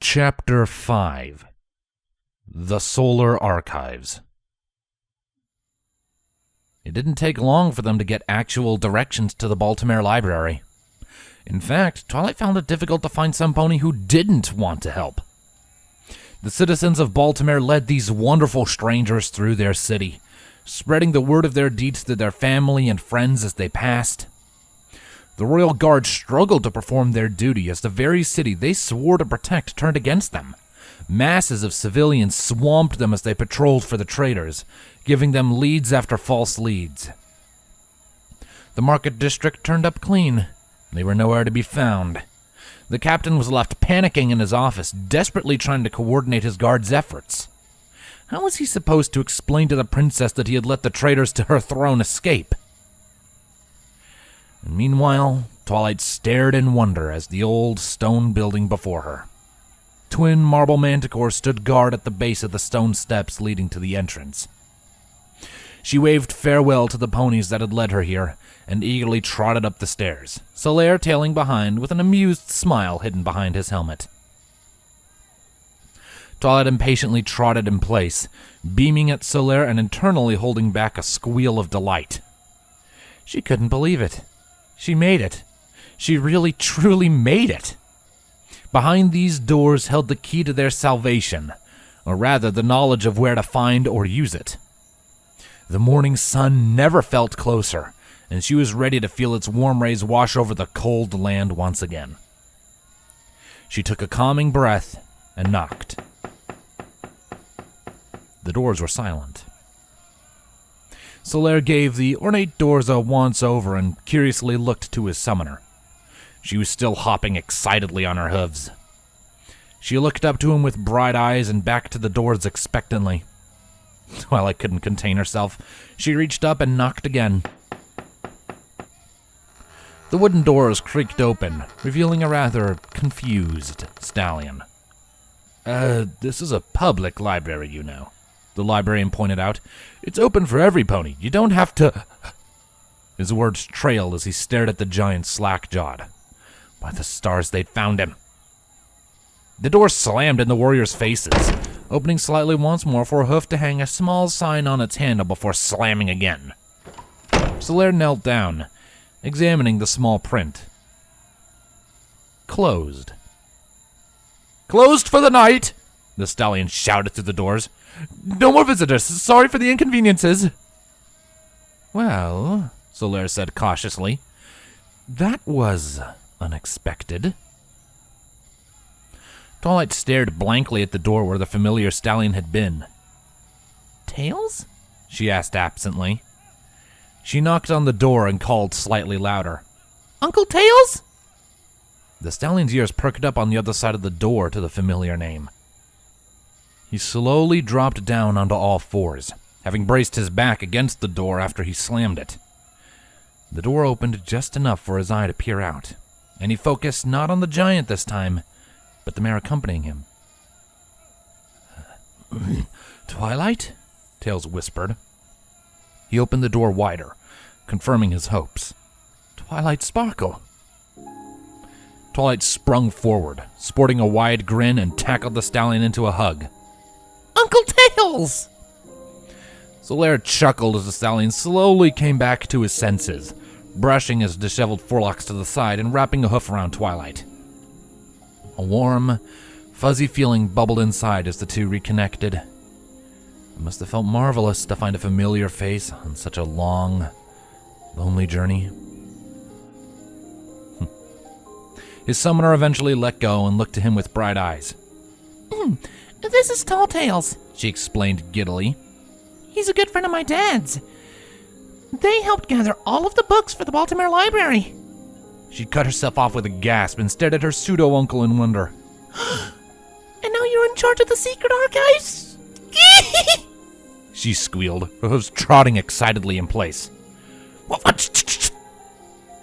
Chapter 5 The Solar Archives. It didn't take long for them to get actual directions to the Baltimore Library. In fact, Twilight found it difficult to find some pony who didn't want to help. The citizens of Baltimore led these wonderful strangers through their city, spreading the word of their deeds to their family and friends as they passed. The Royal Guard struggled to perform their duty as the very city they swore to protect turned against them. Masses of civilians swamped them as they patrolled for the traitors, giving them leads after false leads. The market district turned up clean. They were nowhere to be found. The captain was left panicking in his office, desperately trying to coordinate his guards' efforts. How was he supposed to explain to the princess that he had let the traitors to her throne escape? And meanwhile, Twilight stared in wonder as the old stone building before her. Twin marble manticores stood guard at the base of the stone steps leading to the entrance. She waved farewell to the ponies that had led her here, and eagerly trotted up the stairs, Solaire tailing behind with an amused smile hidden behind his helmet. Twilight impatiently trotted in place, beaming at Solaire and internally holding back a squeal of delight. She couldn't believe it. She made it. She really, truly made it. Behind these doors held the key to their salvation, or rather the knowledge of where to find or use it. The morning sun never felt closer, and she was ready to feel its warm rays wash over the cold land once again. She took a calming breath and knocked. The doors were silent. Solaire gave the ornate doors a once-over and curiously looked to his summoner. She was still hopping excitedly on her hooves. She looked up to him with bright eyes and back to the doors expectantly. Twilight couldn't contain herself. She reached up and knocked again. The wooden doors creaked open, revealing a rather confused stallion. This is a public library, you know," the librarian pointed out. "It's open for every pony. You don't have to—" His words trailed as he stared at the giant slack-jawed. By the stars, they'd found him. The door slammed in the warriors' faces, opening slightly once more for a hoof to hang a small sign on its handle before slamming again. Solaire knelt down, examining the small print. Closed. "Closed for the night!" the stallion shouted through the doors. "No more visitors. Sorry for the inconveniences." "Well," Solaire said cautiously, "that was unexpected." Twilight stared blankly at the door where the familiar stallion had been. "Tails?" she asked absently. She knocked on the door and called slightly louder. "Uncle Tails?" The stallion's ears perked up on the other side of the door to the familiar name. He slowly dropped down onto all fours, having braced his back against the door after he slammed it. The door opened just enough for his eye to peer out, and he focused not on the giant this time, but the mare accompanying him. "Twilight?" Tails whispered. He opened the door wider, confirming his hopes. "Twilight Sparkle." Twilight sprung forward, sporting a wide grin, and tackled the stallion into a hug. "Uncle Tails!" Solaire chuckled as the stallion slowly came back to his senses, brushing his disheveled forelocks to the side and wrapping a hoof around Twilight. A warm, fuzzy feeling bubbled inside as the two reconnected. It must have felt marvelous to find a familiar face on such a long, lonely journey. His summoner eventually let go and looked to him with bright eyes. "This is Tall Tails," she explained giddily. "He's a good friend of my dad's. They helped gather all of the books for the Baltimore Library." She cut herself off with a gasp and stared at her pseudo-uncle in wonder. "And now you're in charge of the secret archives?" She squealed, her hooves trotting excitedly in place.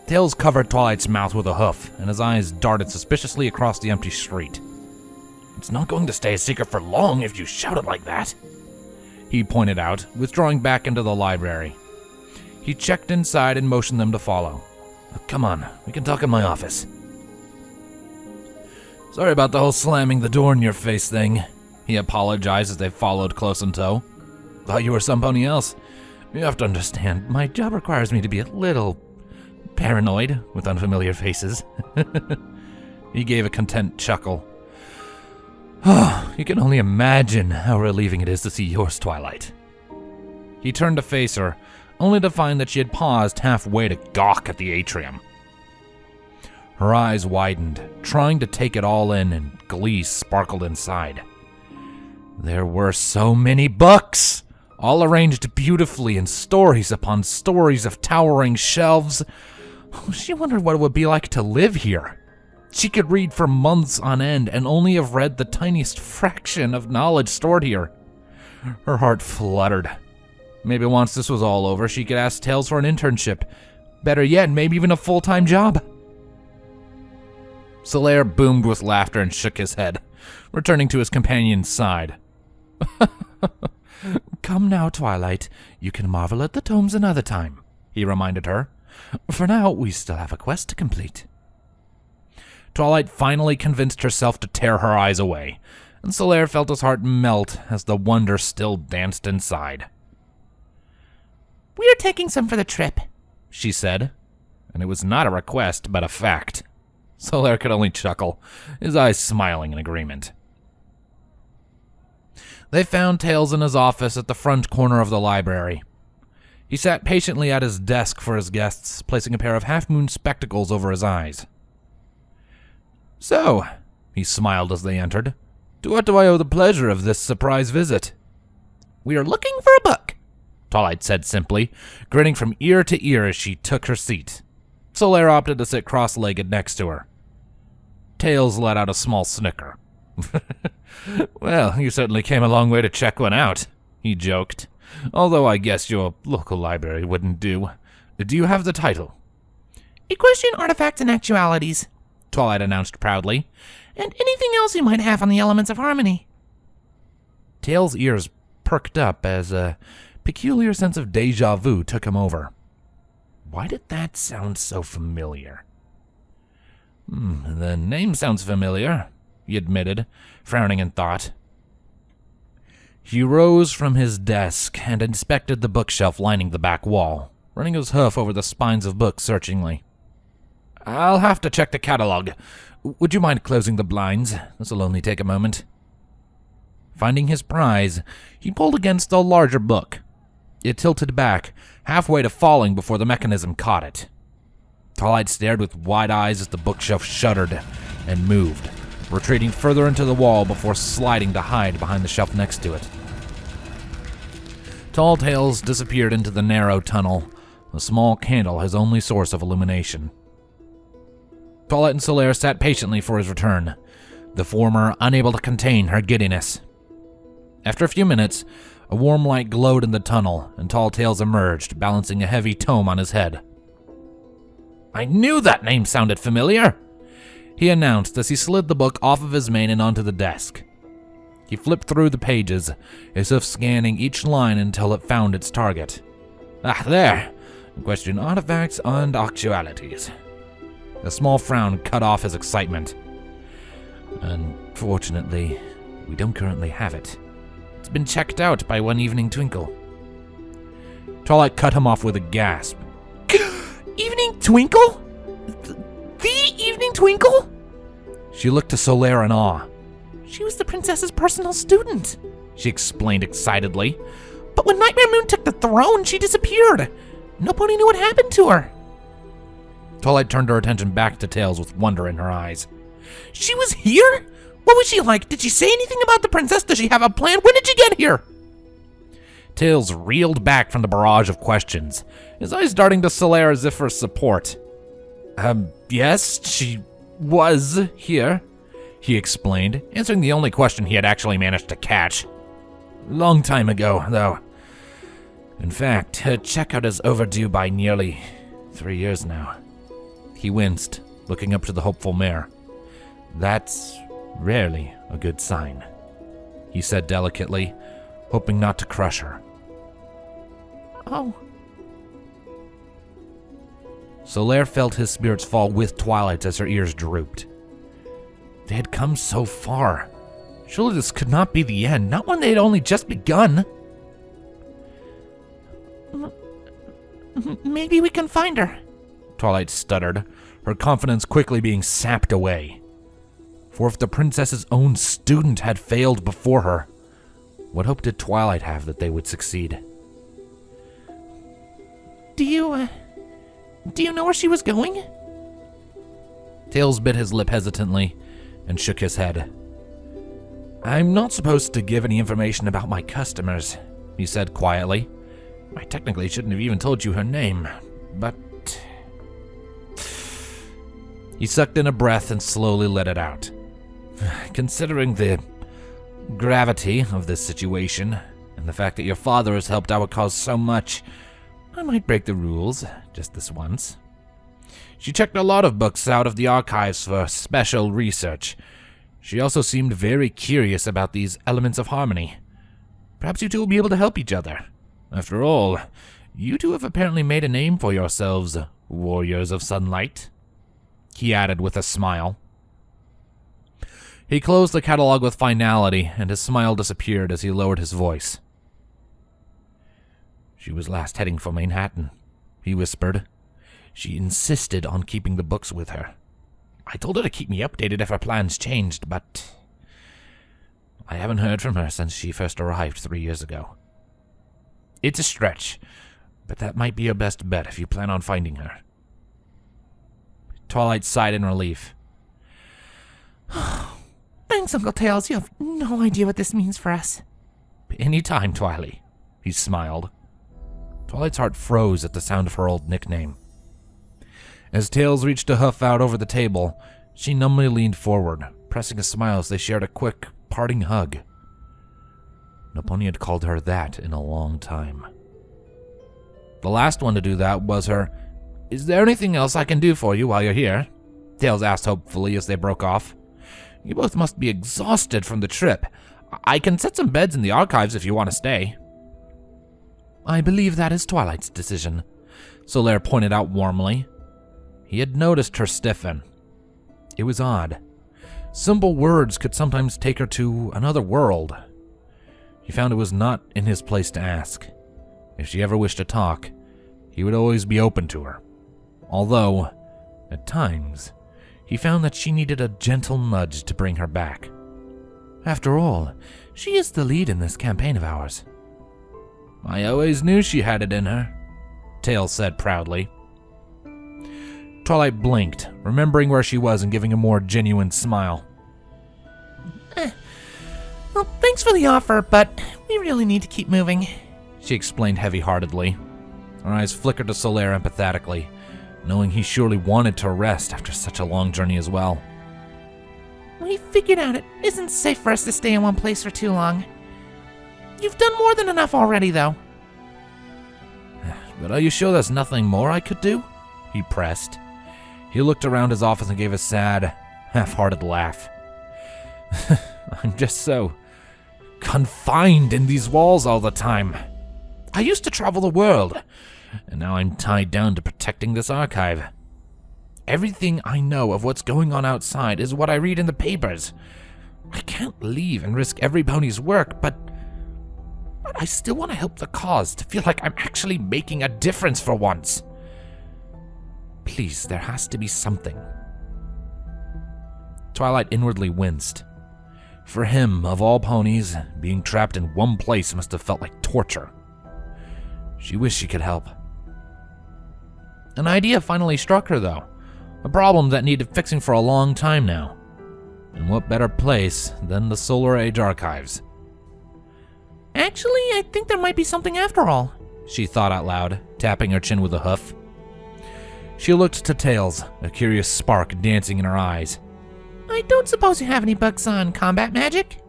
Tails covered Twilight's mouth with a hoof, and his eyes darted suspiciously across the empty street. "It's not going to stay a secret for long if you shout it like that," he pointed out, withdrawing back into the library. He checked inside and motioned them to follow. "Come on, we can talk in my office." Sorry about the whole slamming the door in your face thing, he apologized as they followed close in tow. Thought you were somebody else. You have to understand, my job requires me to be a little paranoid with unfamiliar faces. He gave a content chuckle. You can only imagine how relieving it is to see yours, Twilight. He turned to face her, only to find that she had paused halfway to gawk at the atrium. Her eyes widened, trying to take it all in, and glee sparkled inside. There were so many books, all arranged beautifully in stories upon stories of towering shelves. She wondered what it would be like to live here. She could read for months on end and only have read the tiniest fraction of knowledge stored here. Her heart fluttered. Maybe once this was all over, she could ask Tails for an internship. Better yet, maybe even a full-time job. Solaire boomed with laughter and shook his head, returning to his companion's side. Come now, Twilight. You can marvel at the tomes another time, he reminded her. For now, we still have a quest to complete. Twilight finally convinced herself to tear her eyes away, and Solaire felt his heart melt as the wonder still danced inside. We're taking some for the trip, she said, and it was not a request, but a fact. Solaire could only chuckle, his eyes smiling in agreement. They found Tails in his office at the front corner of the library. He sat patiently at his desk for his guests, placing a pair of half-moon spectacles over his eyes. So, he smiled as they entered, to what do I owe the pleasure of this surprise visit? We are looking for a book, Twilight said simply, grinning from ear to ear as she took her seat. Solaire opted to sit cross-legged next to her. Tails let out a small snicker. Well, you certainly came a long way to check one out, he joked. Although I guess your local library wouldn't do. Do you have the title? Equestrian Artifacts and Actualities, Twilight announced proudly, and anything else you might have on the elements of harmony. Tails' ears perked up as a peculiar sense of déjà vu took him over. Why did that sound so familiar? The name sounds familiar, he admitted, frowning in thought. He rose from his desk and inspected the bookshelf lining the back wall, running his hoof over the spines of books searchingly. I'll have to check the catalog. Would you mind closing the blinds? This'll only take a moment. Finding his prize, he pulled against a larger book. It tilted back, halfway to falling before the mechanism caught it. Twilight stared with wide eyes as the bookshelf shuddered and moved, retreating further into the wall before sliding to hide behind the shelf next to it. Tall Tails disappeared into the narrow tunnel, a small candle his only source of illumination. Twilight and Solaire sat patiently for his return, the former unable to contain her giddiness. After a few minutes, a warm light glowed in the tunnel, and Tall Tails emerged, balancing a heavy tome on his head. I knew that name sounded familiar, he announced as he slid the book off of his mane and onto the desk. He flipped through the pages, as if scanning each line until it found its target. There! Equestrian Artifacts and Actualities. A small frown cut off his excitement. Unfortunately, we don't currently have it. It's been checked out by One Evening Twinkle. Twilight cut him off with a gasp. Evening Twinkle? The Evening Twinkle? She looked to Solaire in awe. She was the princess's personal student, she explained excitedly. But when Nightmare Moon took the throne, she disappeared. Nobody knew what happened to her. Twilight turned her attention back to Tails with wonder in her eyes. She was here? What was she like? Did she say anything about the princess? Does she have a plan? When did she get here? Tails reeled back from the barrage of questions, his eyes darting to Solaire as if for support. Yes, she was here, he explained, answering the only question he had actually managed to catch. Long time ago, though. In fact, her checkout is overdue by nearly 3 years now. He winced, looking up to the hopeful mare. That's rarely a good sign, he said delicately, hoping not to crush her. Oh. Solaire felt his spirits fall with Twilight as her ears drooped. They had come so far. Surely this could not be the end, not when they had only just begun. Maybe we can find her, Twilight stuttered, her confidence quickly being sapped away. For if the princess's own student had failed before her, what hope did Twilight have that they would succeed? Do you know where she was going? Tails bit his lip hesitantly and shook his head. I'm not supposed to give any information about my customers, he said quietly. I technically shouldn't have even told you her name, but... He sucked in a breath and slowly let it out. Considering the gravity of this situation, and the fact that your father has helped our cause so much, I might break the rules, just this once. She checked a lot of books out of the archives for special research. She also seemed very curious about these elements of harmony. Perhaps you two will be able to help each other. After all, you two have apparently made a name for yourselves, warriors of sunlight, he added with a smile. He closed the catalog with finality, and his smile disappeared as he lowered his voice. She was last heading for Manehattan, he whispered. She insisted on keeping the books with her. I told her to keep me updated if her plans changed, but I haven't heard from her since she first arrived 3 years ago. It's a stretch, but that might be your best bet if you plan on finding her. Twilight sighed in relief. Thanks, Uncle Tails. You have no idea what this means for us. Any time, Twilight, he smiled. Twilight's heart froze at the sound of her old nickname. As Tails reached a hoof out over the table, she numbly leaned forward, pressing a smile as they shared a quick, parting hug. No pony had called her that in a long time. The last one to do that was her, "Is there anything else I can do for you while you're here?" Tails asked hopefully as they broke off. "You both must be exhausted from the trip. I can set some beds in the archives if you want to stay." "I believe that is Twilight's decision," Solaire pointed out warmly. He had noticed her stiffen. It was odd. Simple words could sometimes take her to another world. He found it was not in his place to ask. If she ever wished to talk, he would always be open to her. Although, at times, he found that she needed a gentle nudge to bring her back. After all, she is the lead in this campaign of ours. "I always knew she had it in her," Tails said proudly. Twilight blinked, remembering where she was and giving a more genuine smile. Well, thanks for the offer, but we really need to keep moving, she explained heavy-heartedly. Her eyes flickered to Solaire empathetically, knowing he surely wanted to rest after such a long journey as well. We figured out it isn't safe for us to stay in one place for too long. You've done more than enough already, though. But are you sure there's nothing more I could do? He pressed. He looked around his office and gave a sad, half-hearted laugh. I'm just so confined in these walls all the time. I used to travel the world, and now I'm tied down to protecting this archive. Everything I know of what's going on outside is what I read in the papers. I can't leave and risk every pony's work, but I still want to help the cause, to feel like I'm actually making a difference for once. Please, there has to be something. Twilight inwardly winced. For him, of all ponies, being trapped in one place must have felt like torture. She wished she could help. An idea finally struck her, though. A problem that needed fixing for a long time now. And what better place than the Solar Age archives? Actually, I think there might be something after all, she thought out loud, tapping her chin with a hoof. She looked to Tails, a curious spark dancing in her eyes. I don't suppose you have any books on combat magic?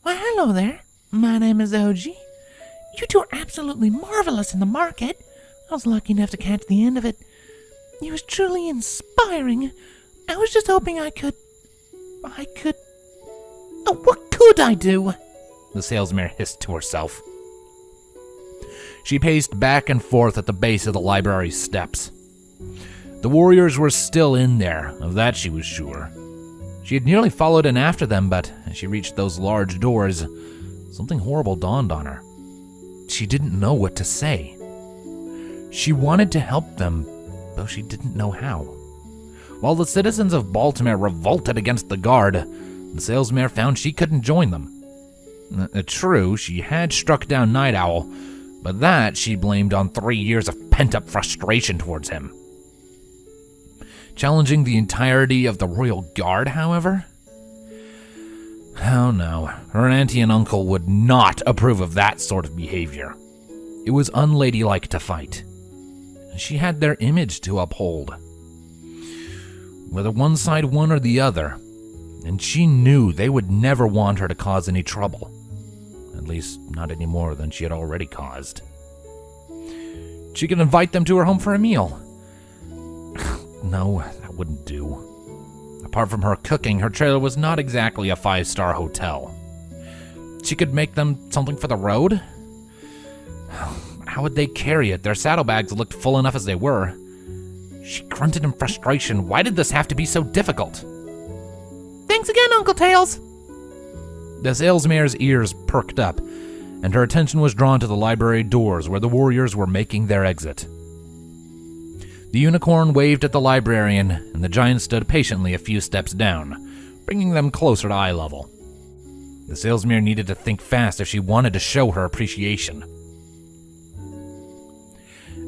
Why, hello there. My name is OG. You two are absolutely marvelous in the market. I was lucky enough to catch the end of it. It was truly inspiring. I was just hoping I could... Oh, what could I do? The salesmare hissed to herself. She paced back and forth at the base of the library's steps. The warriors were still in there, of that she was sure. She had nearly followed in after them, but as she reached those large doors, something horrible dawned on her. She didn't know what to say. She wanted to help them, though she didn't know how. While the citizens of Baltimore revolted against the guard, the salesmare found she couldn't join them. True, she had struck down Night Owl, but that she blamed on 3 years of pent-up frustration towards him. Challenging the entirety of the royal guard, however? Oh no, her auntie and uncle would not approve of that sort of behavior. It was unladylike to fight. She had their image to uphold. Whether one side won or the other, and she knew they would never want her to cause any trouble. At least, not any more than she had already caused. She could invite them to her home for a meal. No, that wouldn't do. Apart from her cooking, her trailer was not exactly a 5-star hotel. She could make them something for the road? How would they carry it? Their saddlebags looked full enough as they were. She grunted in frustration. Why did this have to be so difficult? Thanks again, Uncle Tails. The salesmare's ears perked up, and her attention was drawn to the library doors where the warriors were making their exit. The unicorn waved at the librarian, and the giant stood patiently a few steps down, bringing them closer to eye level. The salesmare needed to think fast if she wanted to show her appreciation.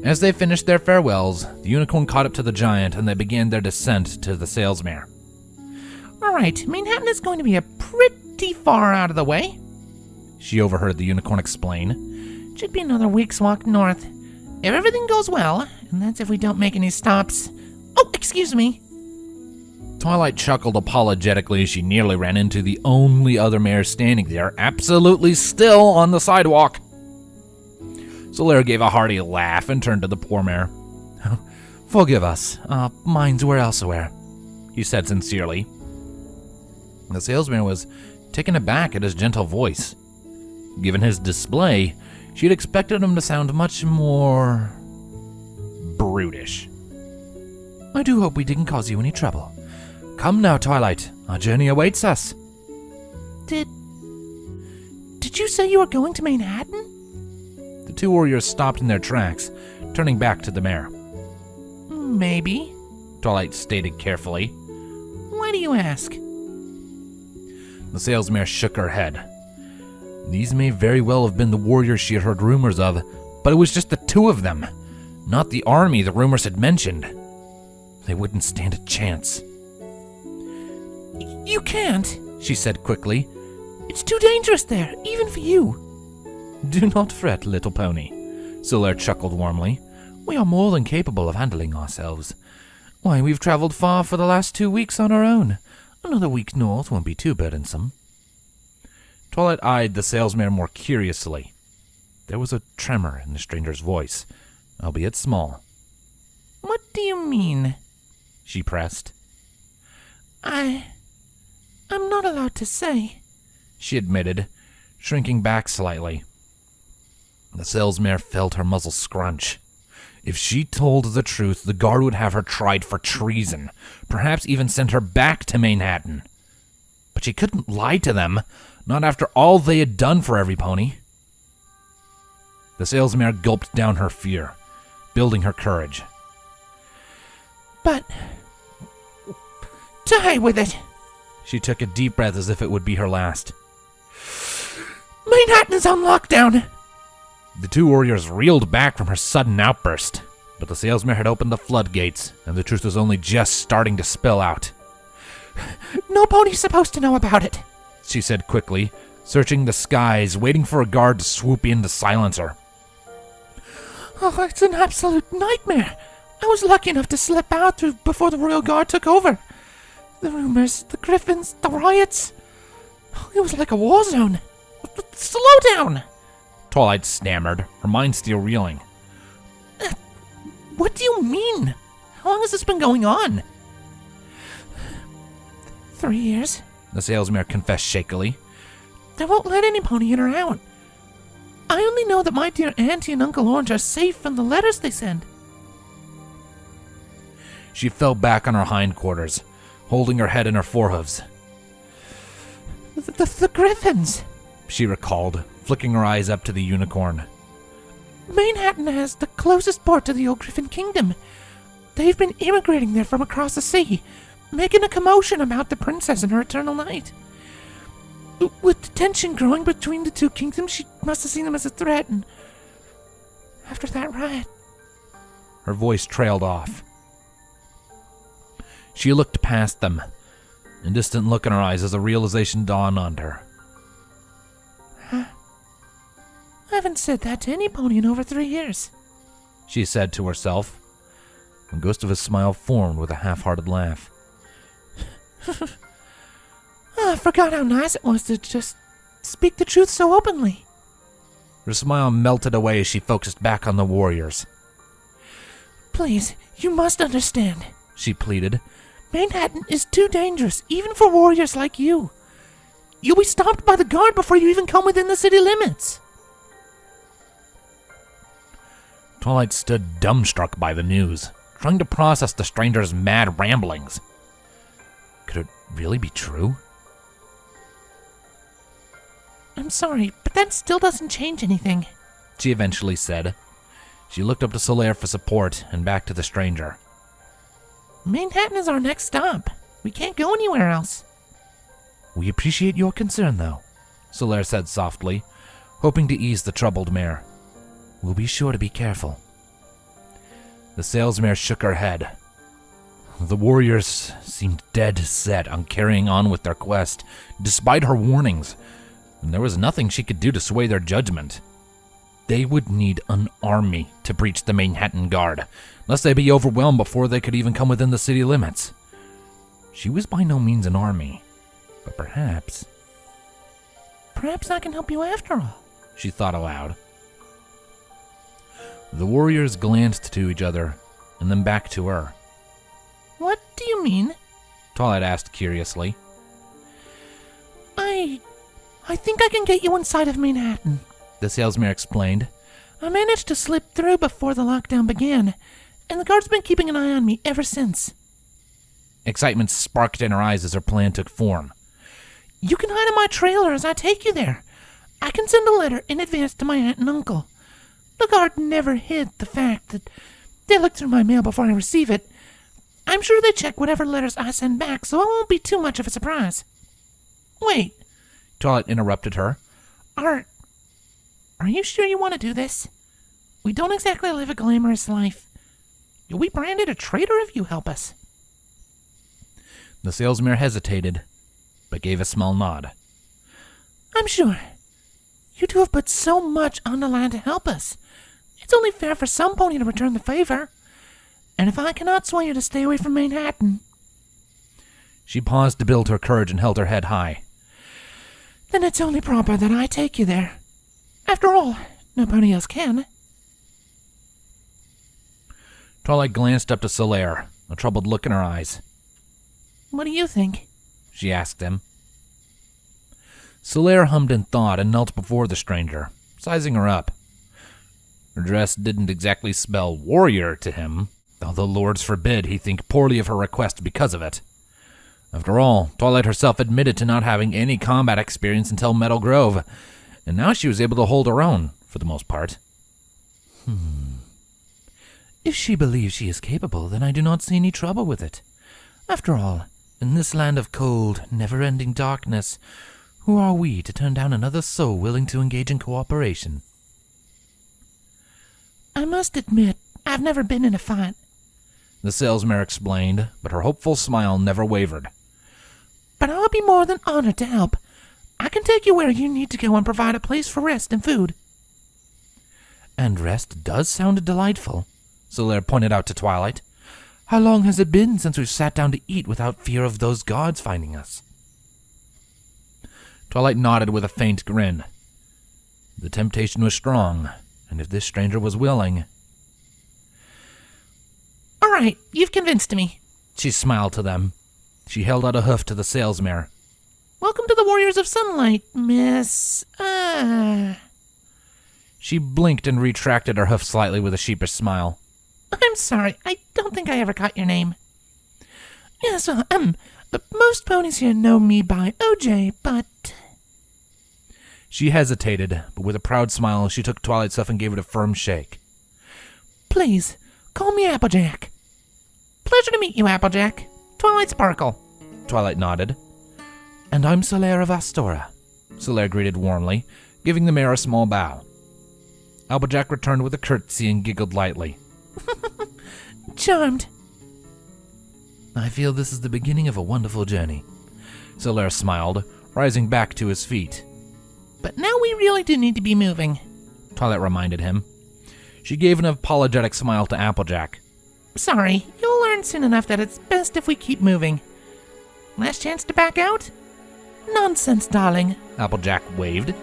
As they finished their farewells, the unicorn caught up to the giant, and they began their descent to the salesmare. All right, Manehattan is going to be a pretty far out of the way, she overheard the unicorn explain. Should be another week's walk north. If everything goes well, and that's if we don't make any stops. Oh, excuse me. Twilight chuckled apologetically as she nearly ran into the only other mare standing there, absolutely still on the sidewalk. Solaire gave a hearty laugh and turned to the poor mare. Forgive us, our minds were elsewhere, he said sincerely. The salesman was taken aback at his gentle voice. Given his display, she had expected him to sound much more brutish. I do hope we didn't cause you any trouble. Come now, Twilight. Our journey awaits us. Did you say you were going to Manehattan? The two warriors stopped in their tracks, turning back to the mare. Maybe, Twilight stated carefully. Why do you ask? The salesmare shook her head. These may very well have been the warriors she had heard rumors of, but it was just the two of them, not the army the rumors had mentioned. They wouldn't stand a chance. You can't, she said quickly. It's too dangerous there, even for you. Do not fret, little pony, Solaire chuckled warmly. We are more than capable of handling ourselves. Why, we've traveled far for the last 2 weeks on our own. Another week north won't be too burdensome. Twilight eyed the salesman more curiously. There was a tremor in the stranger's voice, albeit small. What do you mean? She pressed. I'm not allowed to say, she admitted, shrinking back slightly. The salesmare felt her muzzle scrunch. If she told the truth, the guard would have her tried for treason, perhaps even send her back to Manehattan. But she couldn't lie to them, not after all they had done for every pony. The salesmare gulped down her fear, building her courage. But die with it. She took a deep breath as if it would be her last. Manehattan is on lockdown. The two warriors reeled back from her sudden outburst, but the salesmare had opened the floodgates, and the truth was only just starting to spill out. No pony's supposed to know about it, she said quickly, searching the skies, waiting for a guard to swoop in to silence her. Oh, it's an absolute nightmare. I was lucky enough to slip out before the royal guard took over. The rumors, the griffins, the riots. It was like a war zone. Slow down, Twilight stammered, her mind still reeling. What do you mean? How long has this been going on? 3 years, the salesmare confessed shakily. They won't let any pony in or out. I only know that my dear Auntie and Uncle Orange are safe from the letters they send. She fell back on her hindquarters, holding her head in her forehooves. The Griffins, she recalled, flicking her eyes up to the unicorn. Manehattan has the closest port to the old Griffin Kingdom. They've been immigrating there from across the sea, making a commotion about the princess and her eternal night. With the tension growing between the two kingdoms, she must have seen them as a threat, and after that riot... Her voice trailed off. She looked past them, a distant look in her eyes as a realization dawned on her. Huh? I haven't said that to any pony in over 3 years, she said to herself. A ghost of a smile formed with a half-hearted laugh. I forgot how nice it was to just speak the truth so openly. Her smile melted away as she focused back on the warriors. Please, you must understand, she pleaded. Manehattan is too dangerous, even for warriors like you. You'll be stopped by the guard before you even come within the city limits. Twilight stood dumbstruck by the news, trying to process the stranger's mad ramblings. Could it really be true? I'm sorry, but that still doesn't change anything, she eventually said. She looked up to Solaire for support and back to the stranger. Manehattan is our next stop. We can't go anywhere else. We appreciate your concern, though, Solaire said softly, hoping to ease the troubled mare. We'll be sure to be careful. The salesmare shook her head. The warriors seemed dead set on carrying on with their quest, despite her warnings, and there was nothing she could do to sway their judgment. They would need an army to breach the Manehattan Guard, lest they be overwhelmed before they could even come within the city limits. She was by no means an army, but perhaps I can help you after all, she thought aloud. The warriors glanced to each other, and then back to her. What do you mean? Twilight asked curiously. I think I can get you inside of Manehattan, the salesmare explained. I managed to slip through before the lockdown began, and the guard's been keeping an eye on me ever since. Excitement sparked in her eyes as her plan took form. You can hide in my trailer as I take you there. I can send a letter in advance to my aunt and uncle. The guard never hid the fact that they look through my mail before I receive it. I'm sure they check whatever letters I send back, so it won't be too much of a surprise. Wait, Twilight interrupted her. Are you sure you want to do this? We don't exactly live a glamorous life. You'll be branded a traitor if you help us. The salesmare hesitated, but gave a small nod. I'm sure. You two have put so much on the line to help us. It's only fair for some pony to return the favor. And if I cannot sway you to stay away from Manehattan... She paused to build her courage and held her head high. Then it's only proper that I take you there. After all, nobody else can. Twilight glanced up to Solaire, a troubled look in her eyes. What do you think? She asked him. Solaire hummed in thought and knelt before the stranger, sizing her up. Her dress didn't exactly spell warrior to him, although lords forbid he think poorly of her request because of it. After all, Twilight herself admitted to not having any combat experience until Meadow Grove, and now she was able to hold her own, for the most part. If she believes she is capable, then I do not see any trouble with it. After all, in this land of cold, never-ending darkness, who are we to turn down another soul willing to engage in cooperation? I must admit, I've never been in a fight, the salesmare explained, but her hopeful smile never wavered. But I'll be more than honored to help. I can take you where you need to go and provide a place for rest and food. And rest does sound delightful, Solaire pointed out to Twilight. How long has it been since we've sat down to eat without fear of those guards finding us? Twilight nodded with a faint grin. The temptation was strong, and if this stranger was willing... All right, you've convinced me, she smiled to them. She held out a hoof to the salesmare. Welcome to the Warriors of Sunlight, Miss... She blinked and retracted her hoof slightly with a sheepish smile. I'm sorry, I don't think I ever caught your name. Yes, most ponies here know me by OJ, but... She hesitated, but with a proud smile, she took Twilight's hoof and gave it a firm shake. Please, call me Applejack. Pleasure to meet you, Applejack. Twilight Sparkle. Twilight nodded. And I'm Solaire of Astora, Solaire greeted warmly, giving the mare a small bow. Applejack returned with a curtsy and giggled lightly. Charmed. I feel this is the beginning of a wonderful journey. Solaire smiled, rising back to his feet. But now we really do need to be moving, Twilight reminded him. She gave an apologetic smile to Applejack. Sorry, you'll learn soon enough that it's best if we keep moving. Last chance to back out? Nonsense, darling, Applejack waved.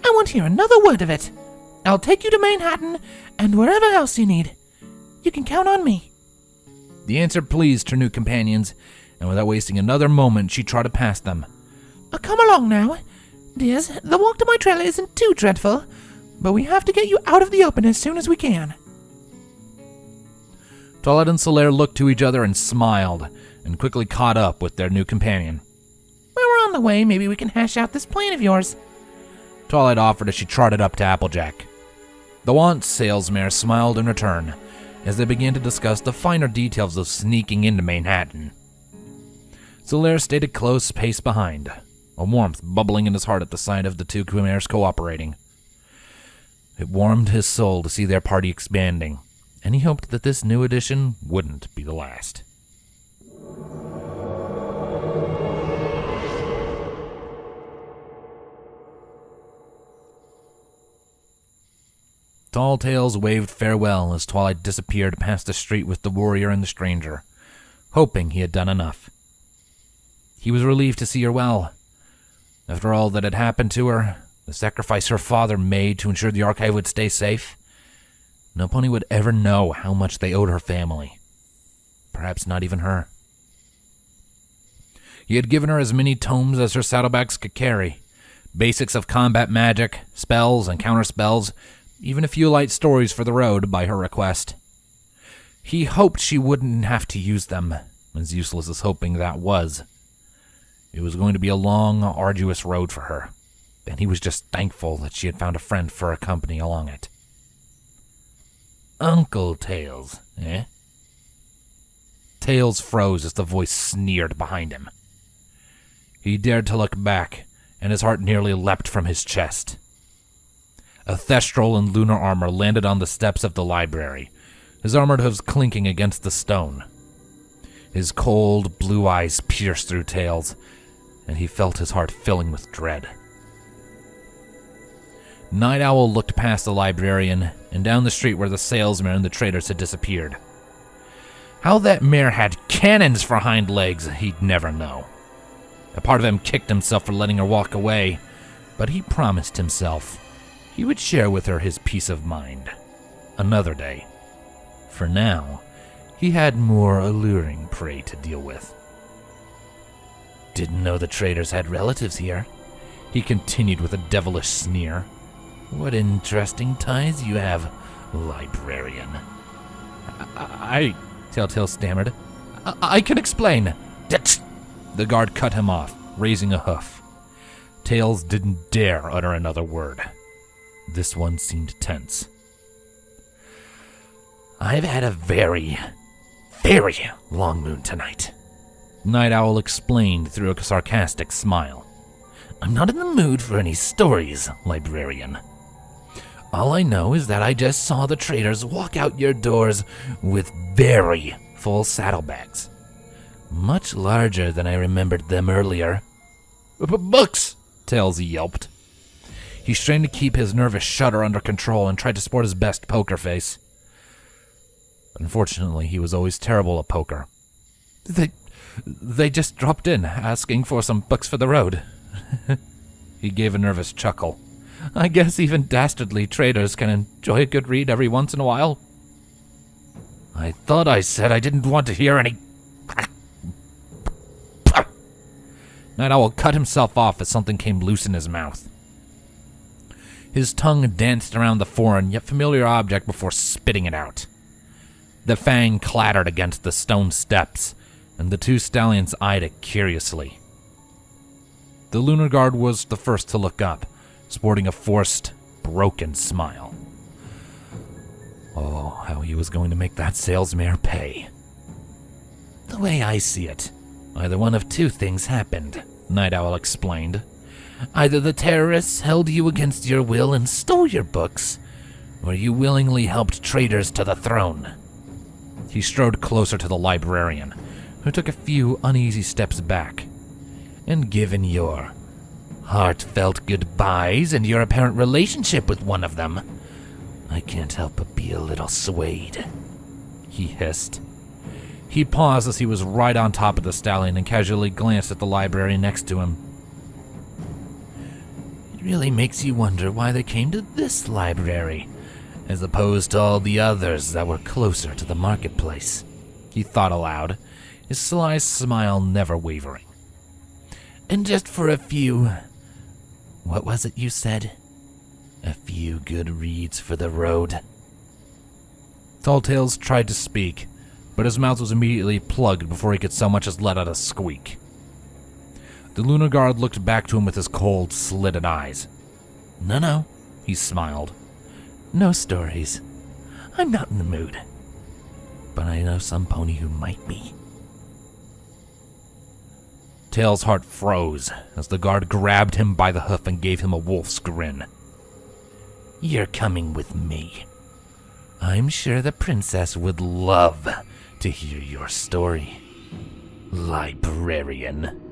I won't hear another word of it. I'll take you to Manehattan and wherever else you need. You can count on me. The answer pleased her new companions, and without wasting another moment, she trotted past them. Come along now. Dears, the walk to my trailer isn't too dreadful, but we have to get you out of the open as soon as we can. Twilight and Solaire looked to each other and smiled, and quickly caught up with their new companion. While we're on the way, maybe we can hash out this plan of yours, Twilight offered as she trotted up to Applejack. The once sales mare smiled in return, as they began to discuss the finer details of sneaking into Manehattan. Solaire stayed a close pace behind, a warmth bubbling in his heart at the sight of the two mares cooperating. It warmed his soul to see their party expanding, and he hoped that this new addition wouldn't be the last. Tall Tales waved farewell as Twilight disappeared past the street with the warrior and the stranger, hoping he had done enough. He was relieved to see her well. After all that had happened to her, the sacrifice her father made to ensure the archive would stay safe, no pony would ever know how much they owed her family. Perhaps not even her. He had given her as many tomes as her saddlebags could carry, basics of combat magic, spells and counterspells, even a few light stories for the road by her request. He hoped she wouldn't have to use them, as useless as hoping that was. It was going to be a long, arduous road for her, and he was just thankful that she had found a friend for her company along it. Uncle Tails, eh? Tails froze as the voice sneered behind him. He dared to look back, and his heart nearly leapt from his chest. A thestral in lunar armor landed on the steps of the library, his armored hooves clinking against the stone. His cold, blue eyes pierced through Tails, and he felt his heart filling with dread. Night Owl looked past the librarian and down the street where the salesman and the traders had disappeared. How that mare had cannons for hind legs, he'd never know. A part of him kicked himself for letting her walk away, but he promised himself he would share with her his peace of mind another day. For now, he had more alluring prey to deal with. Didn't know the traders had relatives here, he continued with a devilish sneer. What interesting ties you have, librarian. Telltale stammered. I can explain. The guard cut him off, raising a hoof. Tails didn't dare utter another word. This one seemed tense. I've had a very, very long moon tonight, Night Owl explained through a sarcastic smile. I'm not in the mood for any stories, librarian. All I know is that I just saw the traders walk out your doors with very full saddlebags. Much larger than I remembered them earlier. Books! Tails yelped. He strained to keep his nervous shudder under control and tried to sport his best poker face. Unfortunately, he was always terrible at poker. They just dropped in, asking for some books for the road. He gave a nervous chuckle. I guess even dastardly traders can enjoy a good read every once in a while. I thought I said I didn't want to hear any... Night Owl cut himself off as something came loose in his mouth. His tongue danced around the foreign yet familiar object before spitting it out. The fang clattered against the stone steps, and the two stallions eyed it curiously. The lunar guard was the first to look up, sporting a forced, broken smile. Oh, how he was going to make that salesmare pay. The way I see it, either one of two things happened, Night Owl explained. Either the terrorists held you against your will and stole your books, or you willingly helped traitors to the throne. He strode closer to the librarian, who took a few uneasy steps back. And given your heartfelt goodbyes and your apparent relationship with one of them, I can't help but be a little swayed, he hissed. He paused as he was right on top of the stallion and casually glanced at the library next to him. It really makes you wonder why they came to this library, as opposed to all the others that were closer to the marketplace, he thought aloud, his sly smile never wavering. And just for a few... what was it you said? A few good reads for the road. Tall Tales tried to speak, but his mouth was immediately plugged before he could so much as let out a squeak. The lunar guard looked back to him with his cold, slitted eyes. No, he smiled. No stories. I'm not in the mood. But I know some pony who might be. Tails' heart froze as the guard grabbed him by the hoof and gave him a wolf's grin. You're coming with me. I'm sure the princess would love to hear your story, librarian.